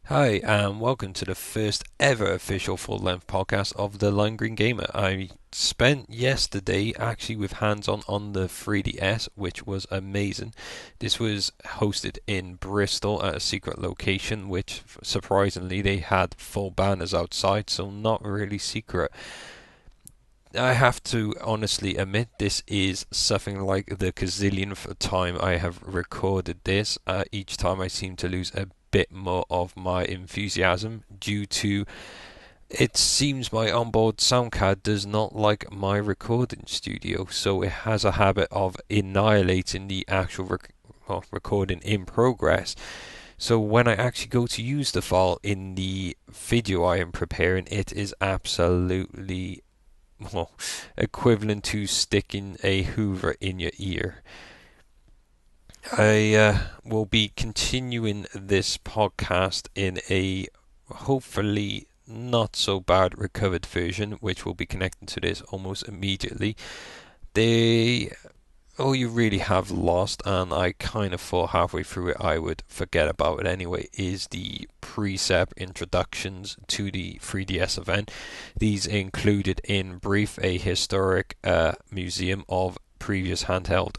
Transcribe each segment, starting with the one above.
Hi, and welcome to the first ever official full-length podcast of TheLimeGreenGamer. I spent yesterday actually with hands-on on the 3DS, which was amazing. This was hosted in Bristol at a secret location, which surprisingly they had full banners outside, so not really secret. I have to honestly admit this is something like the gazillionth time I have recorded this. Each time I seem to lose a bit more of my enthusiasm due to it seems my onboard sound card does not like my recording studio, so it has a habit of annihilating the actual recording in progress. So when I actually go to use the file in the video I am preparing, it is absolutely well, equivalent to sticking a Hoover in your ear. I will be continuing this podcast in a hopefully not so bad recovered version, which will be connected to this almost immediately. They all you really have lost, and I kind of thought halfway through it I would forget about it anyway, is the preset introductions to the 3DS event. These included in brief a historic museum of previous handheld.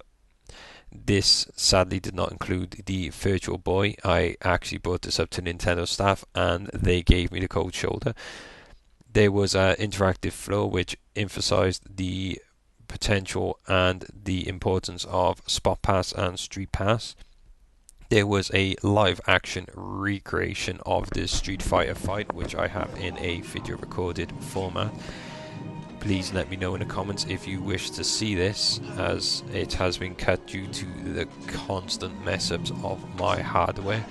This sadly did not include the Virtual Boy. I actually brought this up to Nintendo staff and they gave me the cold shoulder. There was an interactive flow which emphasized the potential and the importance of Spot Pass and Street Pass. There was a live action recreation of the Street Fighter fight, which I have in a video recorded format. Please let me know in the comments if you wish to see this, as it has been cut due to the constant mess ups of my hardware.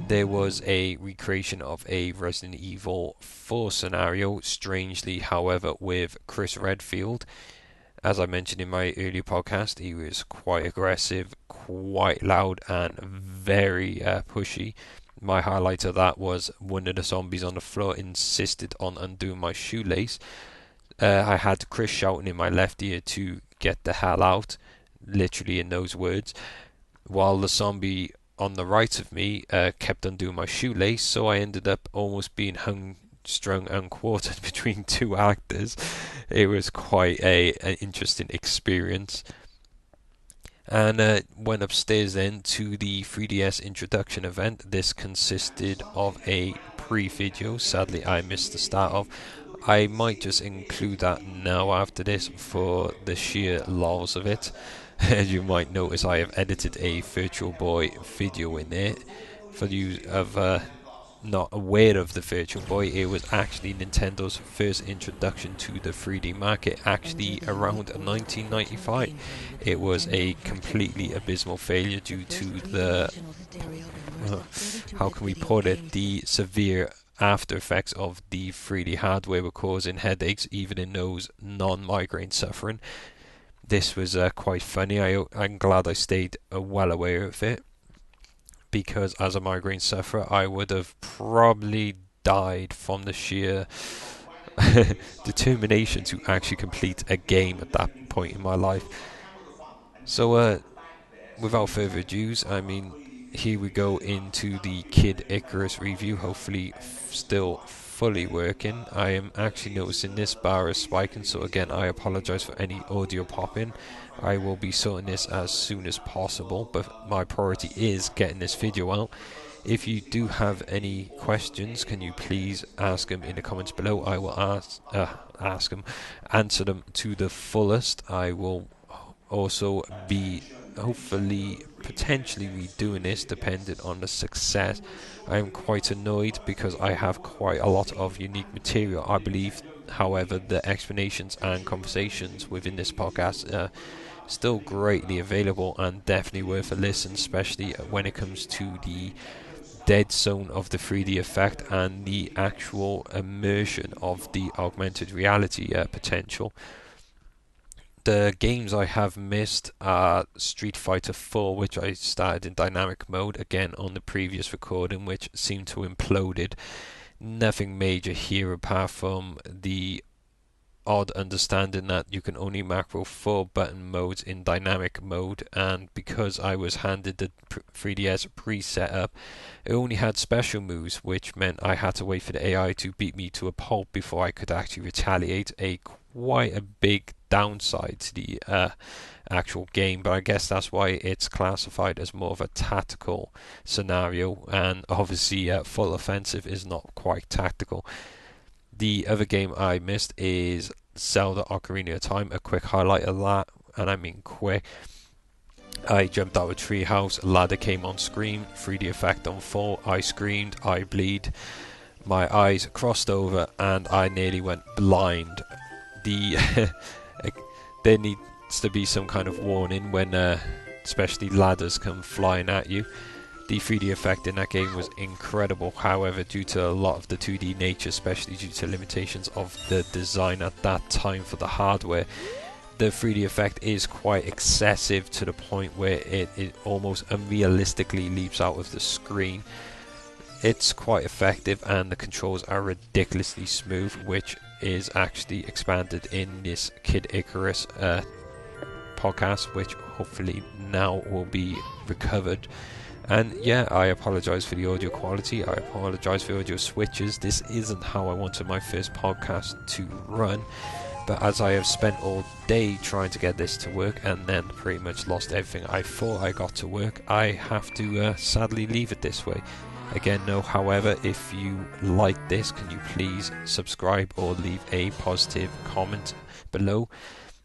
There was a recreation of a Resident Evil 4 scenario, strangely, however, with Chris Redfield. As I mentioned in my earlier podcast, he was quite aggressive, quite loud, and very pushy. My highlight of that was one of the zombies on the floor insisted on undoing my shoelace. I had Chris shouting in my left ear to get the hell out, literally in those words, while the zombie on the right of me kept undoing my shoelace, so I ended up almost being hung, strung, and quartered between two actors. It was quite an interesting experience. And went upstairs then to the 3DS introduction event. This consisted of a pre-video. Sadly, I missed the start of. I might just include that now after this for the sheer lols of it. As you might notice, I have edited a Virtual Boy video in there. For you of not aware of the Virtual Boy, it was actually Nintendo's first introduction to the 3D market, actually around 1995. It was a completely abysmal failure due to the, how can we put it, the severe after effects of the 3D hardware were causing headaches even in those non-migraine suffering. This was quite funny. I'm glad I stayed well aware of it, because as a migraine sufferer I would have probably died from the sheer determination to actually complete a game at that point in my life. So without further ado, here we go into the Kid Icarus review, hopefully still fully working. I am actually noticing this bar is spiking, so again I apologize for any audio popping. I will be sorting this as soon as possible, but my priority is getting this video out. If you do have any questions, can you please ask them in the comments below? I will ask them, answer them to the fullest. I will also be hopefully potentially redoing this depending on the success. I am quite annoyed because I have quite a lot of unique material. I believe, however, the explanations and conversations within this podcast are still greatly available and definitely worth a listen, especially when it comes to the dead zone of the 3D effect and the actual immersion of the augmented reality potential. The games I have missed are Street Fighter 4, which I started in dynamic mode again on the previous recording, which seemed to imploded. Nothing major here apart from the odd understanding that you can only macro 4 button modes in dynamic mode, and because I was handed the 3DS pre-set up, it only had special moves, which meant I had to wait for the AI to beat me to a pulp before I could actually retaliate. Quite a big downside to the actual game, but I guess that's why it's classified as more of a tactical scenario, and obviously full offensive is not quite tactical. The other game I missed is Zelda Ocarina of Time. A quick highlight of that, and I mean quick. I jumped out of a treehouse, a ladder came on screen, 3D effect on fall, I screamed, I bleed, my eyes crossed over, and I nearly went blind. There needs to be some kind of warning when especially ladders come flying at you. The 3D effect in that game was incredible, however, due to a lot of the 2D nature, especially due to limitations of the design at that time for the hardware, the 3D effect is quite excessive to the point where it almost unrealistically leaps out of the screen. It's quite effective, and the controls are ridiculously smooth, which is actually expanded in this Kid Icarus podcast, which hopefully now will be recovered. And yeah, I apologize for the audio quality, I apologize for audio switches. This isn't how I wanted my first podcast to run, but as I have spent all day trying to get this to work and then pretty much lost everything I thought I got to work, I have to sadly leave it this way. Again, no, however, if you like this, can you please subscribe or leave a positive comment below.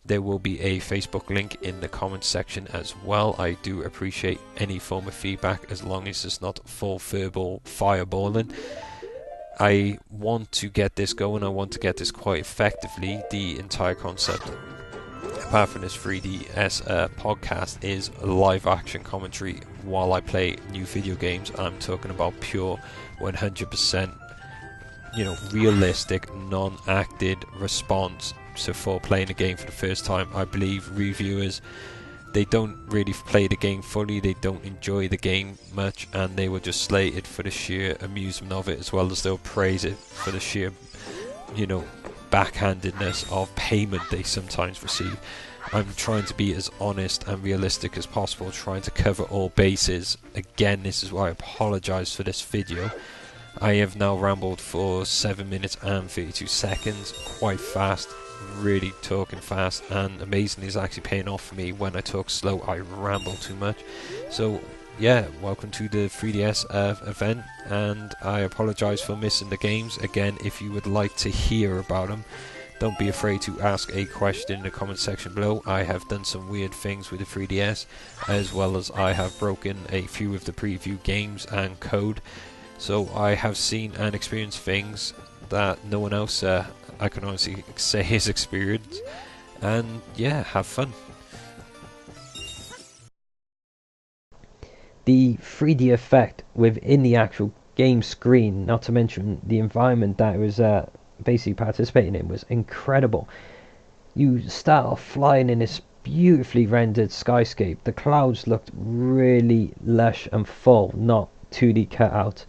There will be a Facebook link in the comments section as well. I do appreciate any form of feedback, as long as it's not full verbal fireballing. I want to get this going, I want to get this quite effectively. The entire concept, apart from this 3DS podcast, is live action commentary while I play new video games. I'm talking about pure 100% realistic, non-acted response. So for playing a game for the first time, I believe reviewers, they don't really play the game fully, they don't enjoy the game much, and they will just slate it for the sheer amusement of it, as well as they'll praise it for the sheer backhandedness of payment they sometimes receive. I'm trying to be as honest and realistic as possible, trying to cover all bases. Again, this is why I apologize for this video. I have now rambled for 7 minutes and 32 seconds, quite fast, really talking fast, and amazingly it's actually paying off for me. When I talk slow, I ramble too much. So yeah, welcome to the 3DS event, and I apologize for missing the games. Again, if you would like to hear about them, don't be afraid to ask a question in the comment section below. I have done some weird things with the 3DS, as well as I have broken a few of the preview games and code. So I have seen and experienced things that no one else, I can honestly say, has experienced. And yeah, have fun. The 3D effect within the actual game screen, not to mention the environment that it was basically participating in, was incredible. You start off flying in this beautifully rendered skyscape. The clouds looked really lush and full, not 2D cut-out.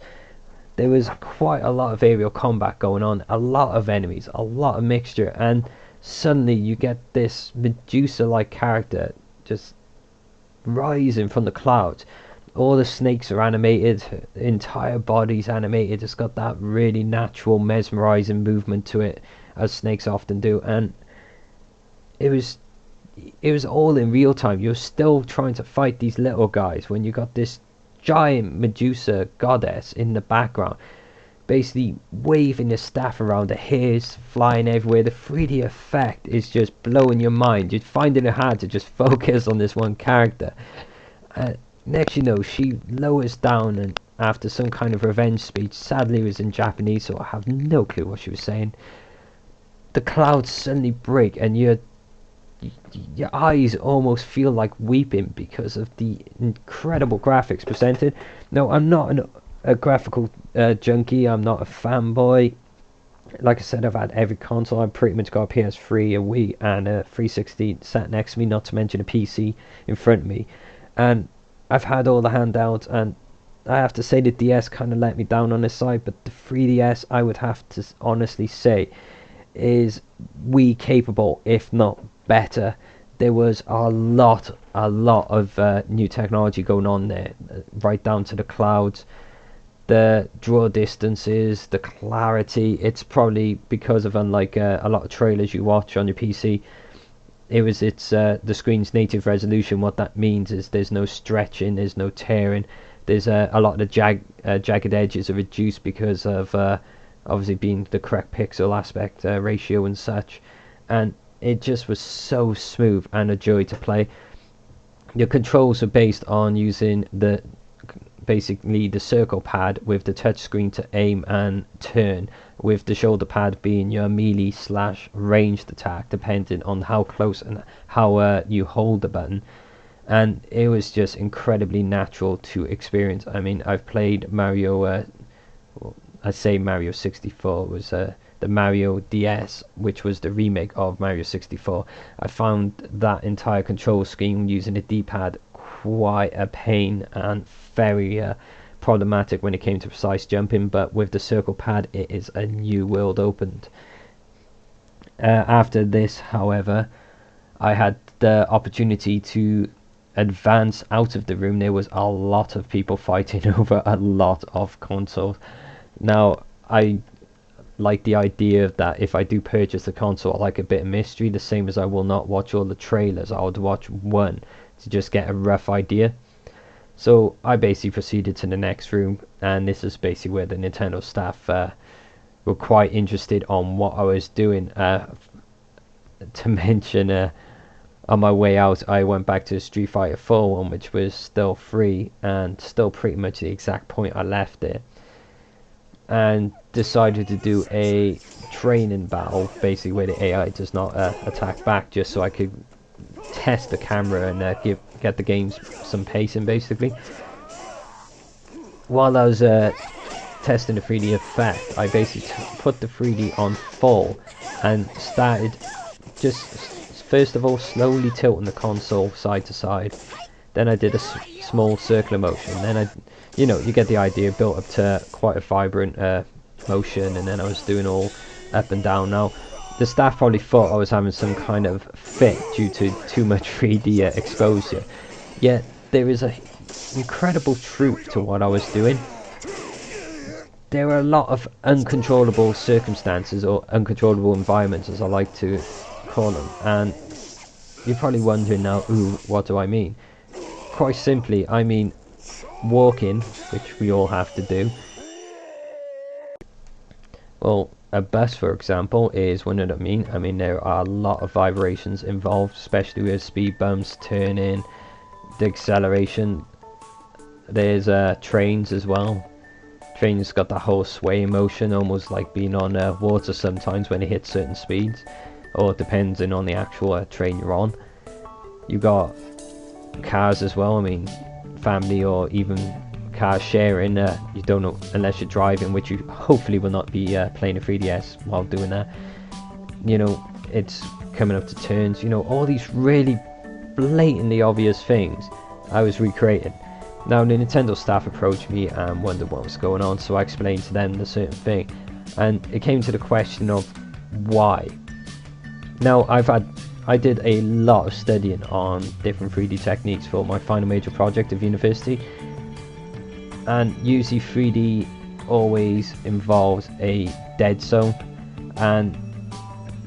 There was quite a lot of aerial combat going on, a lot of enemies, a lot of mixture, and suddenly you get this Medusa-like character just rising from the clouds. All the snakes are animated, the entire body's animated. It's got that really natural, mesmerizing movement to it, as snakes often do, and it was all in real time. You're still trying to fight these little guys when you got this giant Medusa goddess in the background, basically waving the staff around, the hairs flying everywhere. The 3D effect is just blowing your mind. You're finding it hard to just focus on this one character. Next you know, she lowers down, and after some kind of revenge speech, sadly it was in Japanese, so I have no clue what she was saying, the clouds suddenly break, and your eyes almost feel like weeping because of the incredible graphics presented. No, I'm not a graphical junkie, I'm not a fanboy. Like I said, I've had every console. I've pretty much got a PS3, a Wii, and a 360 sat next to me, not to mention a PC in front of me. And I've had all the handouts, and I have to say the DS kind of let me down on this side, but the 3DS, I would have to honestly say, is we capable, if not better. There was a lot of new technology going on there, right down to the clouds, the draw distances, the clarity. It's probably because of, unlike a lot of trailers you watch on your PC, it's the screen's native resolution. What that means is there's no stretching, there's no tearing. There's a lot of the jagged edges are reduced because of obviously being the correct pixel aspect ratio and such, and it just was so smooth and a joy to play. Your controls are based on using basically the circle pad with the touch screen to aim and turn, with the shoulder pad being your melee / ranged attack, depending on how close and how you hold the button. And it was just incredibly natural to experience. I mean, I've played Mario, I say Mario 64 was the Mario DS, which was the remake of Mario 64. I found that entire control scheme using a D-pad quite a pain and very problematic when it came to precise jumping, but with the circle pad it is a new world opened. After this, however, I had the opportunity to advance out of the room. There was a lot of people fighting over a lot of consoles. Now, I like the idea that if I do purchase the console, I like a bit of mystery, the same as I will not watch all the trailers. I would watch one to just get a rough idea. So I basically proceeded to the next room, and this is basically where the Nintendo staff were quite interested on what I was doing. To mention, on my way out, I went back to Street Fighter 4 one, which was still free and still pretty much the exact point I left it, and decided to do a training battle, basically where the AI does not attack back, just so I could test the camera and get the games some pacing. Basically, while I was testing the 3D effect, I basically put the 3D on full and started just first of all slowly tilting the console side to side. Then I did a small circular motion. Then you get the idea, built up to quite a vibrant motion, and then I was doing all up and down. Now, the staff probably thought I was having some kind of fit due to too much 3D exposure, yet there is a incredible truth to what I was doing. There are a lot of uncontrollable circumstances, or uncontrollable environments as I like to call them, and you're probably wondering now, ooh, what do I mean? Quite simply, I mean walking, which we all have to do. Well, a bus, for example, is one of the I mean, there are a lot of vibrations involved, especially with speed bumps, turning, the acceleration. There's trains as well. Trains got that whole sway motion, almost like being on water sometimes when it hits certain speeds, or depending on the actual train you're on. You got cars as well. I mean, family or even car sharing, you don't know unless you're driving, which you hopefully will not be playing a 3DS while doing that. It's coming up to turns, all these really blatantly obvious things I was recreating. Now, the Nintendo staff approached me and wondered what was going on, so I explained to them the certain thing, and it came to the question of why. Now, I did a lot of studying on different 3D techniques for my final major project of university, and usually 3D always involves a dead zone, and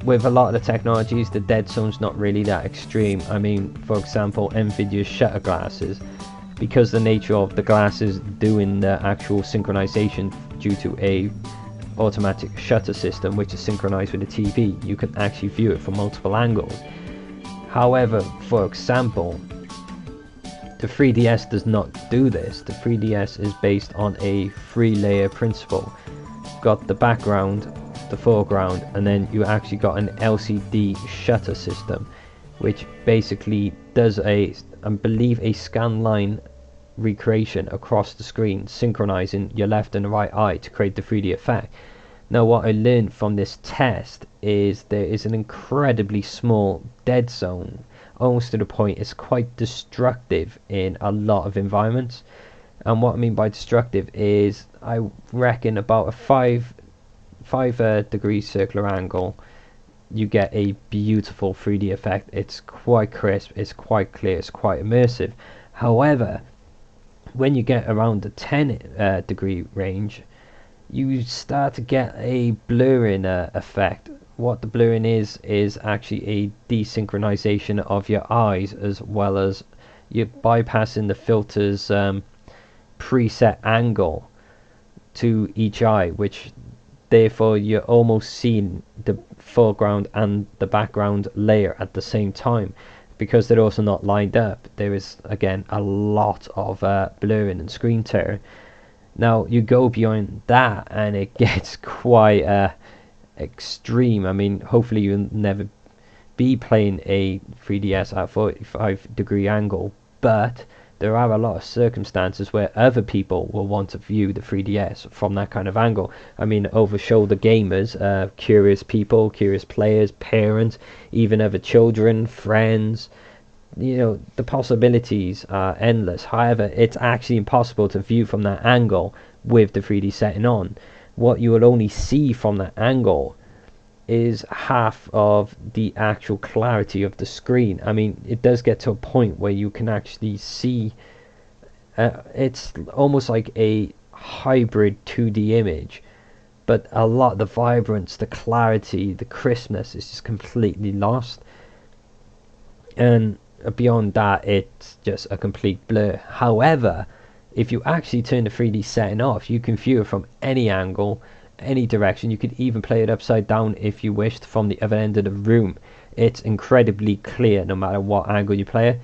with a lot of the technologies, the dead zone's not really that extreme. I mean, for example, NVIDIA's shutter glasses, because the nature of the glasses doing the actual synchronization due to a automatic shutter system which is synchronized with the TV, you can actually view it from multiple angles. However, for example, the 3DS does not do this. The 3DS is based on a 3-layer principle. You've got the background, the foreground, and then you actually got an LCD shutter system, which basically does I believe a scan line recreation across the screen, synchronizing your left and right eye to create the 3D effect. Now, what I learned from this test is there is an incredibly small dead zone, almost to the point it's quite destructive in a lot of environments. And what I mean by destructive is, I reckon about a 5 degree circular angle you get a beautiful 3D effect. It's quite crisp, it's quite clear, it's quite immersive. However, when you get around the 10 degree range, you start to get a blurring effect. What the blurring is actually a desynchronization of your eyes, as well as you're bypassing the filter's preset angle to each eye, which therefore you're almost seeing the foreground and the background layer at the same time. Because they're also not lined up, there is again a lot of blurring and screen tearing. Now you go beyond that and it gets quite extreme. I mean, hopefully you'll never be playing a 3DS at 45-degree angle, but there are a lot of circumstances where other people will want to view the 3DS from that kind of angle. I mean, over-shoulder gamers, curious people, curious players, parents, even other children, friends. You know, the possibilities are endless. However, it's actually impossible to view from that angle with the 3D setting on. What you will only see from that angle is half of the actual clarity of the screen. I mean, it does get to a point where you can actually see it's almost like a hybrid 2D image, but a lot of the vibrance, the clarity, the crispness is just completely lost. And beyond that, it's just a complete blur. However, if you actually turn the 3D setting off, you can view it from any angle, any direction. You could even play it upside down if you wished from the other end of the room. It's incredibly clear no matter what angle you play it.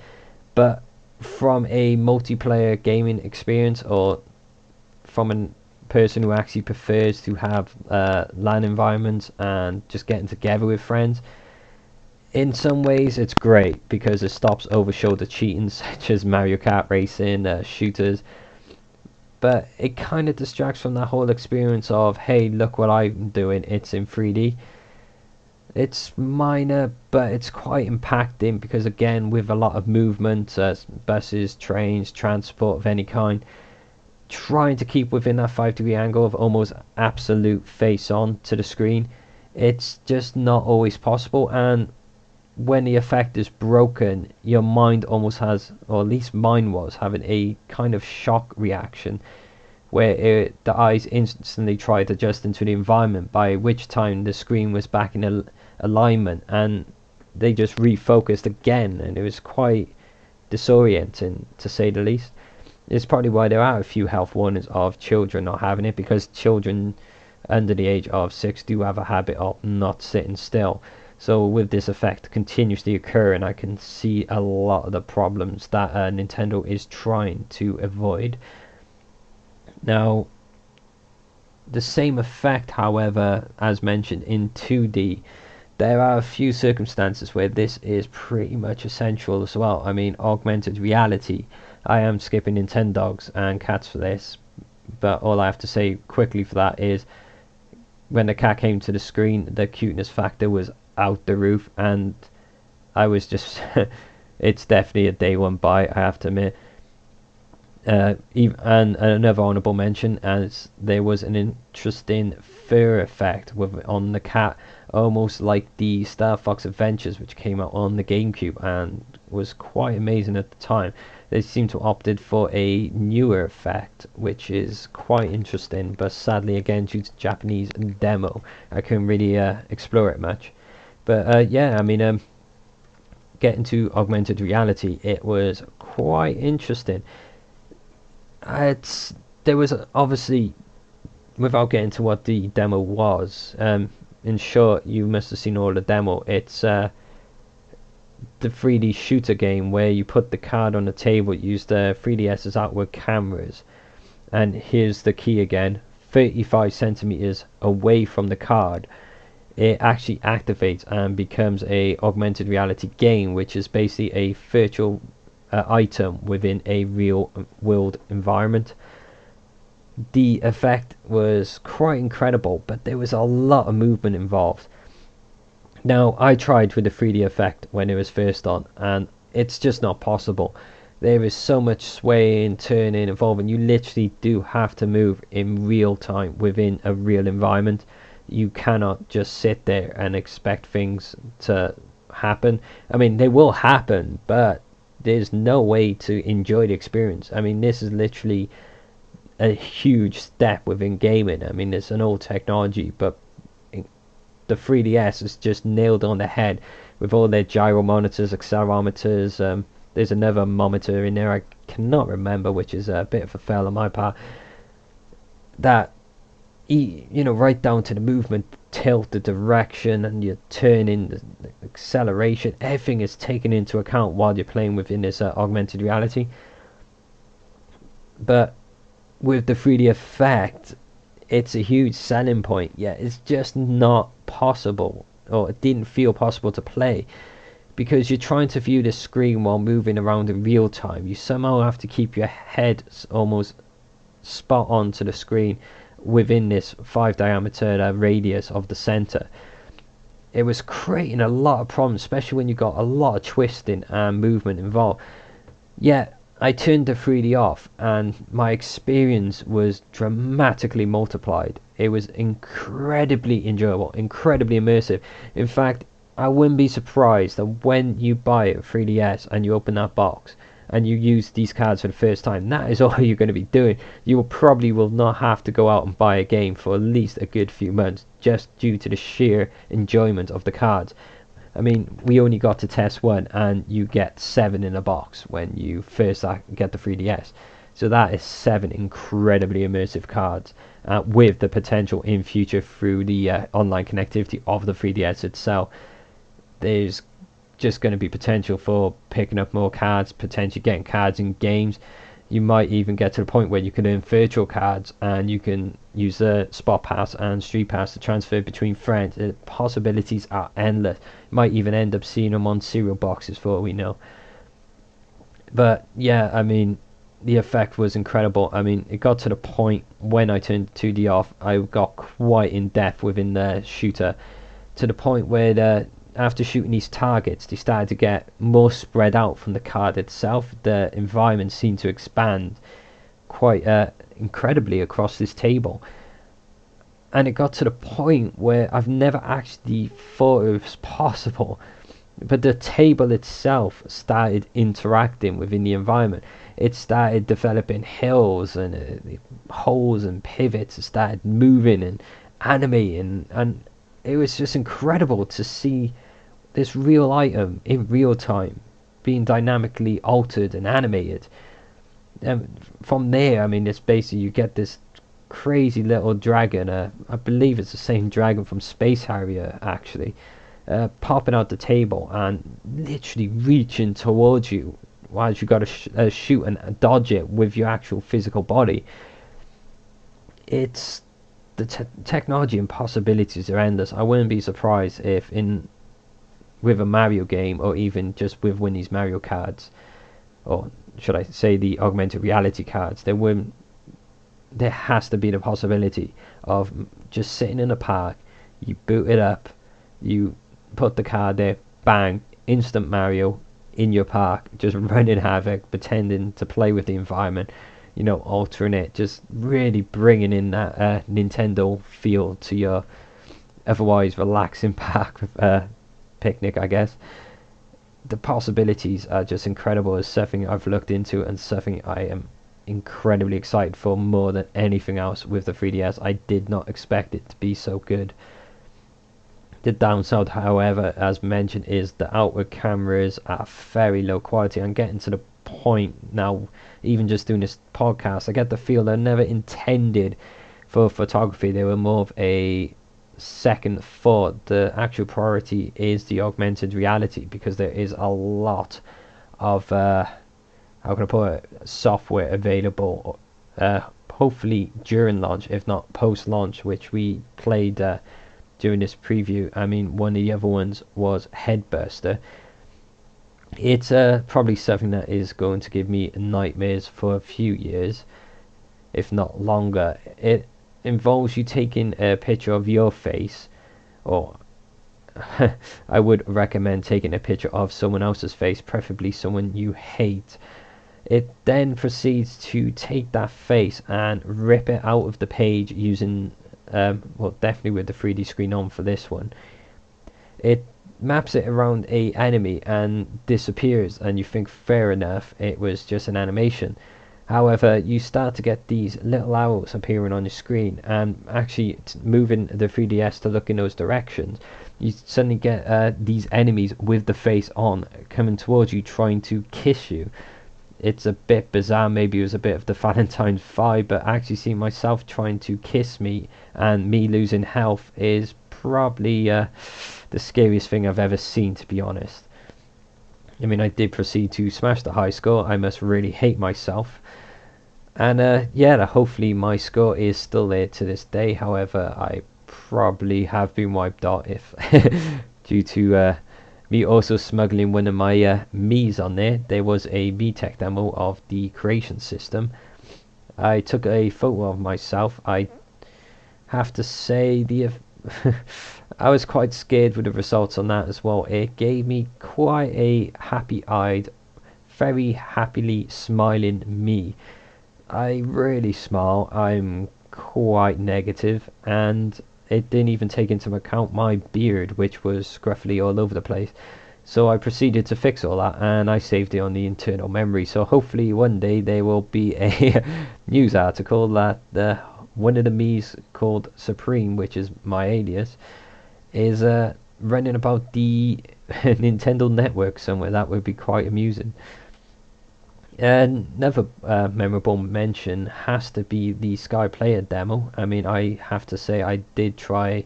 But from a multiplayer gaming experience, or from a person who actually prefers to have LAN environments and just getting together with friends, in some ways it's great because it stops over-shoulder cheating such as Mario Kart racing, shooters. But it kind of distracts from that whole experience of, hey, look what I'm doing, it's in 3D. It's minor, but it's quite impacting because, again, with a lot of movement, buses, trains, transport of any kind, trying to keep within that 5-degree angle of almost absolute face on to the screen, it's just not always possible. And when the effect is broken, your mind almost has, or at least mine was, having a kind of shock reaction where the eyes instantly tried to adjust into the environment, by which time the screen was back in alignment and they just refocused again, and it was quite disorienting to say the least. It's probably why there are a few health warnings of children not having it, because children under the age of 6 do have a habit of not sitting still. So with this effect continuously occurring, I can see a lot of the problems that Nintendo is trying to avoid. Now, the same effect, however, as mentioned in 2D, there are a few circumstances where this is pretty much essential as well. I mean, augmented reality. I am skipping Nintendogs and cats for this, but all I have to say quickly for that is when the cat came to the screen, the cuteness factor was out the roof, and I was just it's definitely a day one buy, I have to admit. And another honorable mention, as there was an interesting fur effect on the cat, almost like the Star Fox Adventures, which came out on the GameCube and was quite amazing at the time. They seem to opted for a newer effect, which is quite interesting, but sadly, again, due to Japanese demo, I couldn't really explore it much. But yeah, I mean, getting to augmented reality, it was quite interesting. There was obviously, without getting to what the demo was, in short, you must have seen all the demo. It's the 3D shooter game where you put the card on the table, use the 3DS's outward cameras, and here's the key again: 35 centimeters away from the card, it actually activates and becomes a augmented reality game, which is basically a virtual item within a real world environment. The effect was quite incredible, but there was a lot of movement involved. Now, I tried with the 3D effect when it was first on, and it's just not possible. There is so much swaying, turning involved, and you literally do have to move in real time within a real environment. You cannot just sit there and expect things to happen. I mean, they will happen, but there's no way to enjoy the experience. I mean, this is literally a huge step within gaming. I mean, it's an old technology, but the 3DS is just nailed on the head with all their gyro monitors, accelerometers. There's another monitor in there I cannot remember, which is a bit of a fail on my part. That, right down to the movement, tilt, the direction, and you turn in the acceleration. Everything is taken into account while you're playing within this augmented reality. But with the 3D effect, it's a huge selling point. Yeah, it's just not possible, or it didn't feel possible to play, because you're trying to view the screen while moving around in real time. You somehow have to keep your head almost spot on to the screen within this 5 diameter radius of the center. It was creating a lot of problems, especially when you got a lot of twisting and movement involved. Yeah, I turned the 3D off and my experience was dramatically multiplied. It was incredibly enjoyable, incredibly immersive. In fact, I wouldn't be surprised that when you buy a 3DS and you open that box and you use these cards for the first time, that is all you're going to be doing. You will not have to go out and buy a game for at least a good few months, just due to the sheer enjoyment of the cards. I mean, we only got to test one, and you get 7 in a box when you first get the 3DS. So that is 7 incredibly immersive cards, with the potential in future through the online connectivity of the 3DS itself. There's just going to be potential for picking up more cards, potentially getting cards in games. You might even get to the point where you can earn virtual cards and you can use the Spot Pass and Street Pass to transfer between friends. The possibilities are endless. You might even end up seeing them on cereal boxes for all we know. But yeah, I mean, the effect was incredible. I mean, it got to the point when I turned 2D off, I got quite in depth within the shooter, to the point where after shooting these targets, they started to get more spread out from the card itself. The environment seemed to expand quite incredibly across this table. And it got to the point where I've never actually thought it was possible, but the table itself started interacting within the environment. It started developing hills and holes and pivots. It started moving and animating, and it was just incredible to see this real item in real time being dynamically altered and animated. And from there, I mean, it's basically you get this crazy little dragon. I believe it's the same dragon from Space Harrier, actually, popping out the table and literally reaching towards you, while you got to shoot and dodge it with your actual physical body. It's the technology and possibilities are endless. I wouldn't be surprised if with a Mario game, or even just with Winnie's Mario cards, or should I say the augmented reality cards, there has to be the possibility of just sitting in a park, you boot it up, you put the card there, bang, instant Mario in your park, just running havoc, pretending to play with the environment, altering it, just really bringing in that Nintendo feel to your otherwise relaxing park picnic, I guess. The possibilities are just incredible. It's something I've looked into and something I am incredibly excited for more than anything else with the 3DS. I did not expect it to be so good. The downside, however, as mentioned, is the outward cameras are very low quality. I'm getting to the point now, even just doing this podcast, I get the feel they're never intended for photography. They were more of a second thought. The actual priority is the augmented reality, because there is a lot of how can I put it, software available, hopefully during launch, if not post launch, which we played during this preview. I mean, one of the other ones was Headburster. It's probably something that is going to give me nightmares for a few years, if not longer. It involves you taking a picture of your face, or I would recommend taking a picture of someone else's face, preferably someone you hate. It then proceeds to take that face and rip it out of the page using well, definitely with the 3D screen on for this one, it maps it around a enemy and disappears, and you think fair enough, it was just an animation. However, you start to get these little arrows appearing on your screen, and actually moving the 3DS to look in those directions, you suddenly get these enemies with the face on coming towards you, trying to kiss you. It's a bit bizarre, maybe it was a bit of the Valentine's vibe, but actually seeing myself trying to kiss me and me losing health is probably the scariest thing I've ever seen, to be honest. I mean, I did proceed to smash the high score. I must really hate myself. And yeah, hopefully my score is still there to this day. However, I probably have been wiped out if due to me also smuggling one of my Mii's on there. There was a Mii tech demo of the creation system. I took a photo of myself. I have to say I was quite scared with the results on that as well. It gave me quite a happy-eyed, very happily smiling me. I really smile. I'm quite negative, and it didn't even take into account my beard, which was scruffy all over the place. So I proceeded to fix all that, and I saved it on the internal memory. So hopefully one day there will be a news article that one of the Mii's called Supreme, which is my alias, is running about the Nintendo network somewhere. That would be quite amusing. Another memorable mention has to be the Sky Player demo. I mean, I have to say I did try,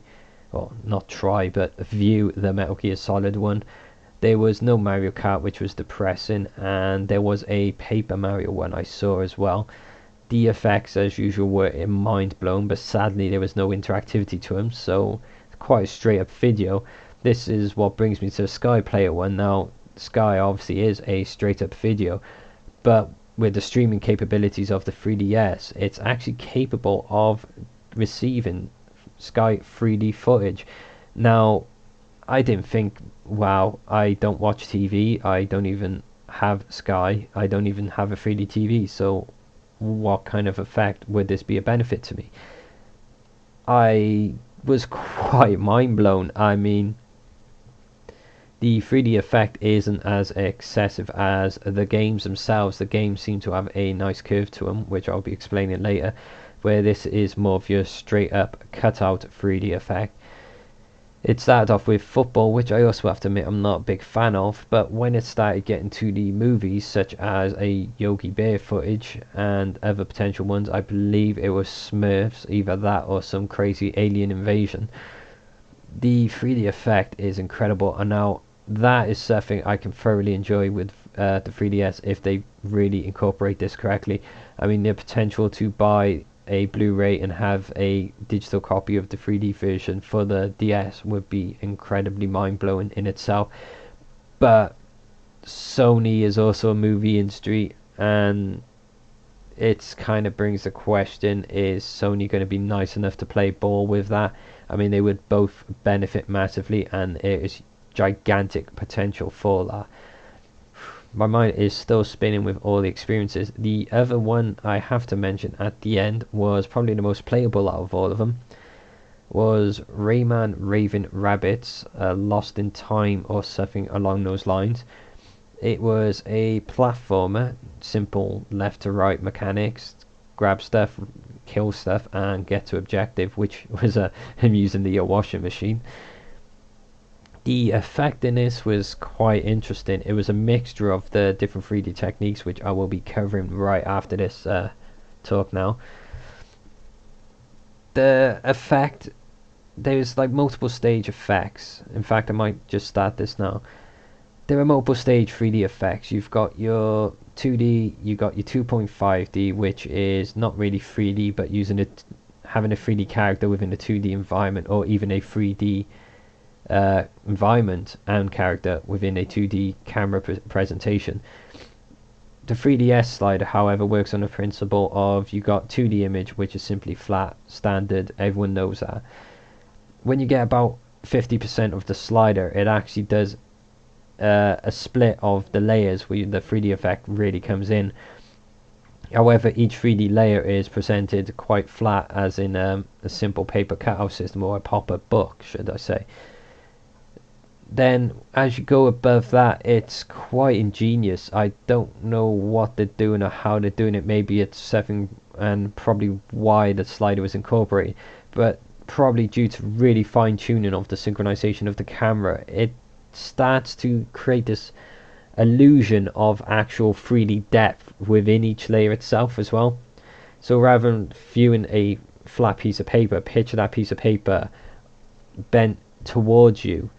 well, not try, but view the Metal Gear Solid one. There was no Mario Kart, which was depressing, and there was a Paper Mario one I saw as well. The effects, as usual, were mind blown, but sadly there was no interactivity to them, so quite a straight up video. This is what brings me to the Sky Player one. Now, Sky obviously is a straight up video, but with the streaming capabilities of the 3DS, it's actually capable of receiving Sky 3D footage. Now, I didn't think, wow, I don't watch TV, I don't even have Sky, I don't even have a 3D TV, so what kind of effect would this be a benefit to me? I was quite mind blown. I mean, the 3D effect isn't as excessive as the games themselves. The games seem to have a nice curve to them, which I'll be explaining later, where this is more of your straight up cutout 3D effect. It started off with football, which I also have to admit I'm not a big fan of, but when it started getting to the movies, such as a Yogi Bear footage and other potential ones, I believe it was Smurfs, either that or some crazy alien invasion, the 3D effect is incredible. And now that is something I can thoroughly enjoy with the 3DS if they really incorporate this correctly. I mean, the potential to buy a Blu-ray and have a digital copy of the 3D version for the DS would be incredibly mind-blowing in itself. But Sony is also a movie industry, and it kind of brings the question, is Sony going to be nice enough to play ball with that? I mean, they would both benefit massively, and it is gigantic potential for that. My mind is still spinning with all the experiences. The other one I have to mention at the end was probably the most playable out of all of them, was Rayman Raving Rabbids Lost in Time or something along those lines. It was a platformer, simple left to right mechanics, grab stuff, kill stuff, and get to objective, which was him using the washing machine. The effect in this was quite interesting. It was a mixture of the different 3D techniques, which I will be covering right after this talk now. The effect, there's like multiple stage effects. In fact, I might just start this now. There are multiple stage 3D effects. You've got your 2D, you got your 2.5D, which is not really 3D, but using it, having a 3D character within a 2D environment, or even a 3D environment and character within a 2D camera presentation. The 3DS slider, however, works on the principle of you got 2D image, which is simply flat, standard, everyone knows that. When you get about 50% of the slider, it actually does a split of the layers where the 3D effect really comes in. However, each 3D layer is presented quite flat, as in a simple paper cutout system, or a pop-up book, should I say. Then, as you go above that, it's quite ingenious. I don't know what they're doing or how they're doing it. Maybe it's something, and probably why the slider was incorporated, but probably due to really fine-tuning of the synchronization of the camera, it starts to create this illusion of actual 3D depth within each layer itself as well. So rather than viewing a flat piece of paper, picture that piece of paper bent towards you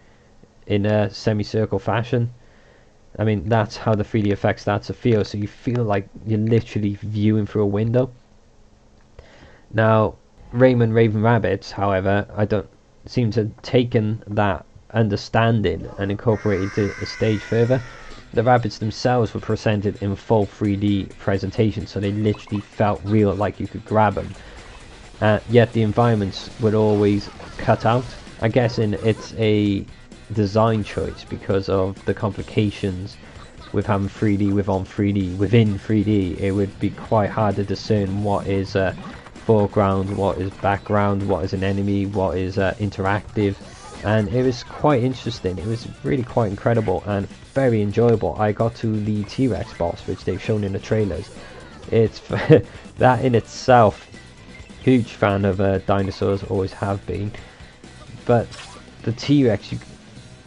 in a semicircle fashion. I mean, that's how the 3D effect starts to feel. So you feel like you're literally viewing through a window. Now, Raven Rabbits, however, I don't seem to have taken that understanding and incorporated it a stage further. The rabbits themselves were presented in full 3D presentation, so they literally felt real, like you could grab them. Yet the environments would always cut out. I guess it's a design choice because of the complications with having 3D within 3D. It would be quite hard to discern what is foreground, what is background, what is an enemy, what is interactive, and it was quite interesting. It was really quite incredible and very enjoyable. I got to the T-Rex boss, which they've shown in the trailers. It's that in itself, huge fan of dinosaurs, always have been, but the T-Rex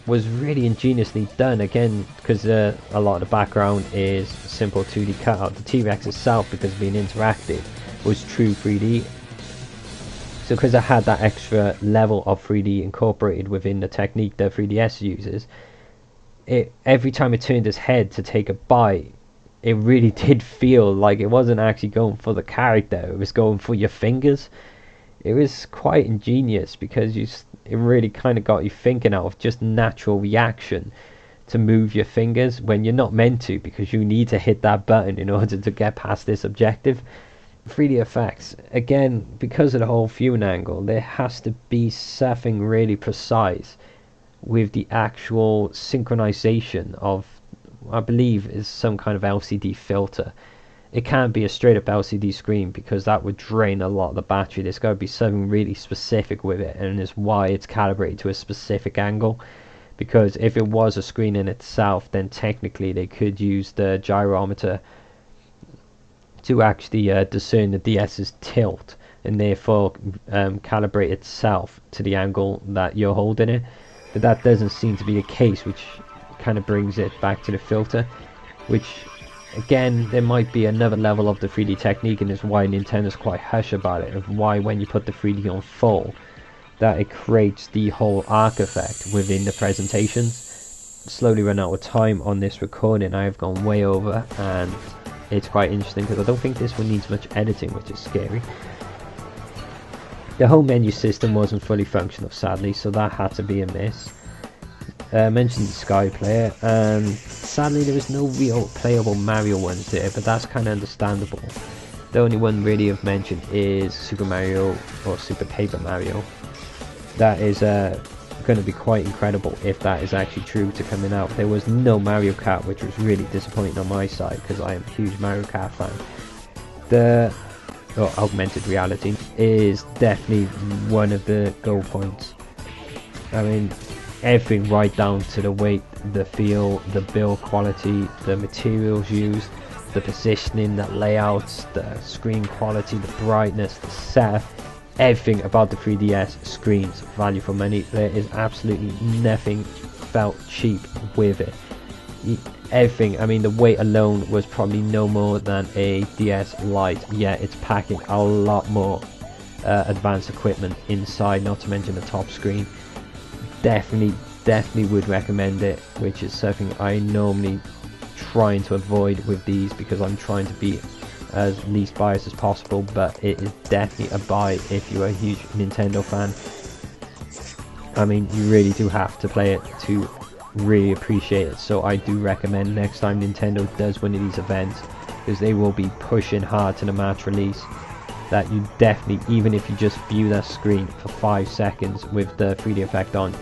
was really ingeniously done, again because a lot of the background is simple 2D cutout. The T-Rex itself, because of being interactive, was true 3D. So because I had that extra level of 3D incorporated within the technique that 3DS uses, every time it turned its head to take a bite, it really did feel like it wasn't actually going for the character, it was going for your fingers. It was quite ingenious because it really kind of got you thinking out of just natural reaction to move your fingers when you're not meant to, because you need to hit that button in order to get past this objective. 3D effects, again, because of the whole viewing angle, there has to be something really precise with the actual synchronization of, I believe, is some kind of LCD filter. It can't be a straight up LCD screen because that would drain a lot of the battery. There's got to be something really specific with it, and is why it's calibrated to a specific angle. Because if it was a screen in itself, then technically they could use the gyrometer to actually discern the DS's tilt, and therefore calibrate itself to the angle that you're holding it. But that doesn't seem to be the case, which kind of brings it back to the filter, which again, there might be another level of the 3D technique, and is why Nintendo's quite hush about it, of why when you put the 3D on full, that it creates the whole arc effect within the presentations. Slowly run out of time on this recording, I have gone way over, and it's quite interesting because I don't think this one needs much editing, which is scary. The whole menu system wasn't fully functional, sadly, so that had to be a miss. Mentioned the Sky Player, and sadly there was no real playable Mario ones there, but that's kind of understandable. The only one really of mention is Super Mario, or Super Paper Mario. That is going to be quite incredible if that is actually true to coming out. There was no Mario Kart, which was really disappointing on my side because I am a huge Mario Kart fan. The augmented reality is definitely one of the goal points. I mean, everything right down to the weight, the feel, the build quality, the materials used, the positioning, the layouts, the screen quality, the brightness, the setup, everything about the 3DS screams value for money. There is absolutely nothing felt cheap with it. Everything, I mean, the weight alone was probably no more than a DS Lite, yet it's packing a lot more advanced equipment inside, not to mention the top screen. Definitely would recommend it, which is something I normally trying to avoid with these because I'm trying to be as least biased as possible, but it is definitely a buy if you're a huge Nintendo fan. I mean, you really do have to play it to really appreciate it, so I do recommend next time Nintendo does one of these events, because they will be pushing hard to the March release, that you definitely, even if you just view that screen for 5 seconds with the 3D effect on,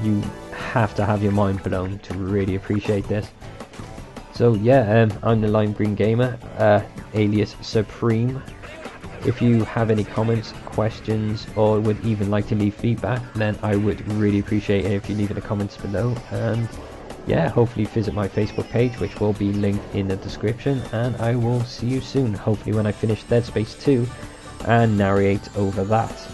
you have to have your mind blown to really appreciate this. So yeah, I'm the Lime Green Gamer, alias Supreme. If you have any comments, questions, or would even like to leave feedback, then I would really appreciate it if you leave in the comments below. And yeah, hopefully visit my Facebook page, which will be linked in the description, and I will see you soon, hopefully when I finish DeadSpace 2 and narrate over that.